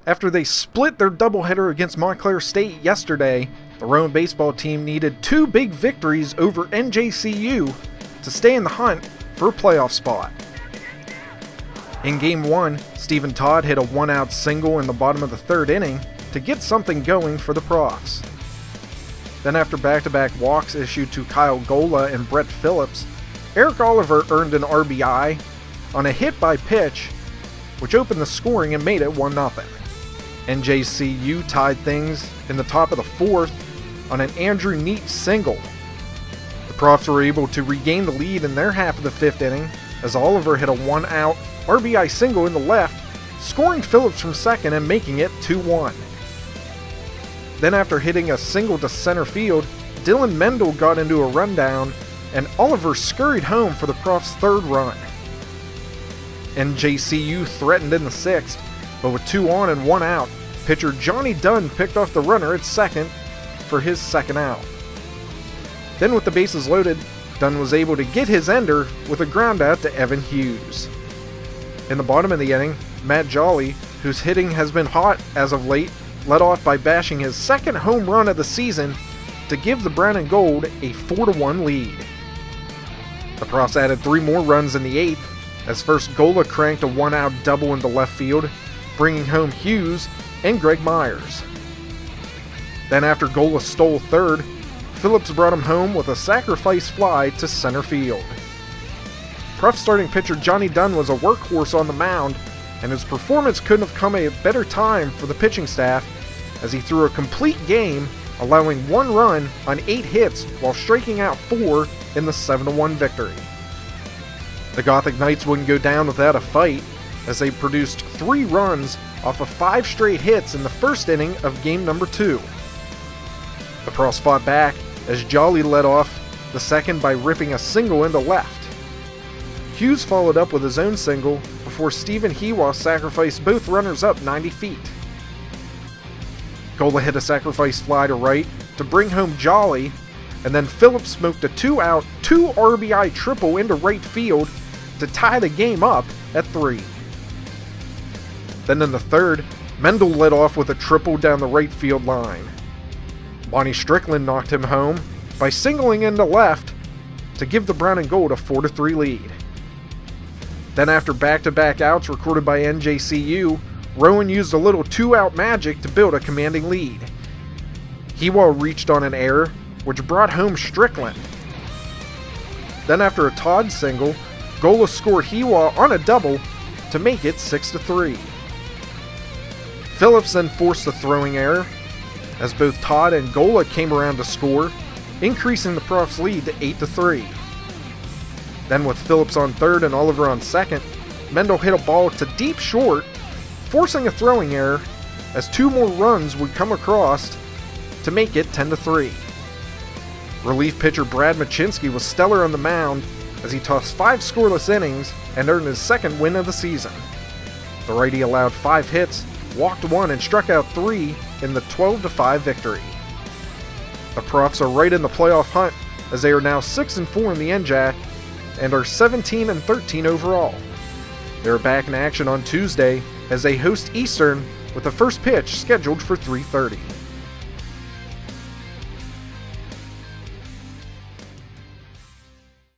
After they split their doubleheader against Montclair State yesterday, the Rowan baseball team needed 2 big victories over NJCU to stay in the hunt for a playoff spot. In Game 1, Stephen Todd hit a 1-out single in the bottom of the 3rd inning to get something going for the Profs. Then after back-to-back walks issued to Kyle Gola and Brett Phillips, Eric Oliver earned an RBI on a hit by pitch, which opened the scoring and made it 1-0. NJCU tied things in the top of the 4th on an Andrew Neat single. The Profs were able to regain the lead in their half of the 5th inning as Oliver hit a 1-out RBI single in the left, scoring Phillips from second and making it 2-1. Then after hitting a single to center field, Dylan Mendel got into a rundown and Oliver scurried home for the Profs' 3rd run. NJCU threatened in the 6th, but with 2 on and 1 out, pitcher Johnny Dunn picked off the runner at second for his 2nd out. Then with the bases loaded, Dunn was able to get his ender with a ground out to Evan Hughes. In the bottom of the inning, Matt Jolly, whose hitting has been hot as of late, led off by bashing his 2nd home run of the season to give the Brown and Gold a 4-1 lead. The Profs added 3 more runs in the 8th, as first Gola cranked a 1-out double into left field, bringing home Hughes and Greg Myers. Then after Gola stole 3rd, Phillips brought him home with a sacrifice fly to center field. Prof starting pitcher Johnny Dunn was a workhorse on the mound, and his performance couldn't have come at a better time for the pitching staff as he threw a complete game, allowing 1 run on 8 hits while striking out 4 in the 7-1 victory. The Gothic Knights wouldn't go down without a fight, as they produced 3 runs off of 5 straight hits in the 1st inning of game number 2. The Profs fought back as Jolly led off the 2nd by ripping a single into left. Hughes followed up with his own single before Stephen Hewa sacrificed both runners up 90 feet. Gola hit a sacrifice fly to right to bring home Jolly, and then Phillips smoked a 2-out, 2 RBI triple into right field to tie the game up at 3. Then in the 3rd, Mendel led off with a triple down the right field line. Bonnie Strickland knocked him home by singling into left to give the Brown and Gold a 4-3 lead. Then after back-to-back outs recorded by NJCU, Rowan used a little 2-out magic to build a commanding lead. Hewa reached on an error, which brought home Strickland. Then after a Todd single, Gola scored Hewa on a double to make it 6-3. Phillips then forced a throwing error, as both Todd and Gola came around to score, increasing the Profs' lead to 8-3. Then with Phillips on 3rd and Oliver on 2nd, Mendel hit a ball to deep short, forcing a throwing error, as 2 more runs would come across to make it 10-3. Relief pitcher Brad Machinsky was stellar on the mound as he tossed 5 scoreless innings and earned his 2nd win of the season. The righty allowed 5 hits, walked 1, and struck out 3 in the 12-5 victory. The Profs are right in the playoff hunt as they are now 6-4 in the NJAC and are 17-13 overall. They are back in action on Tuesday as they host Eastern with the first pitch scheduled for 3:30.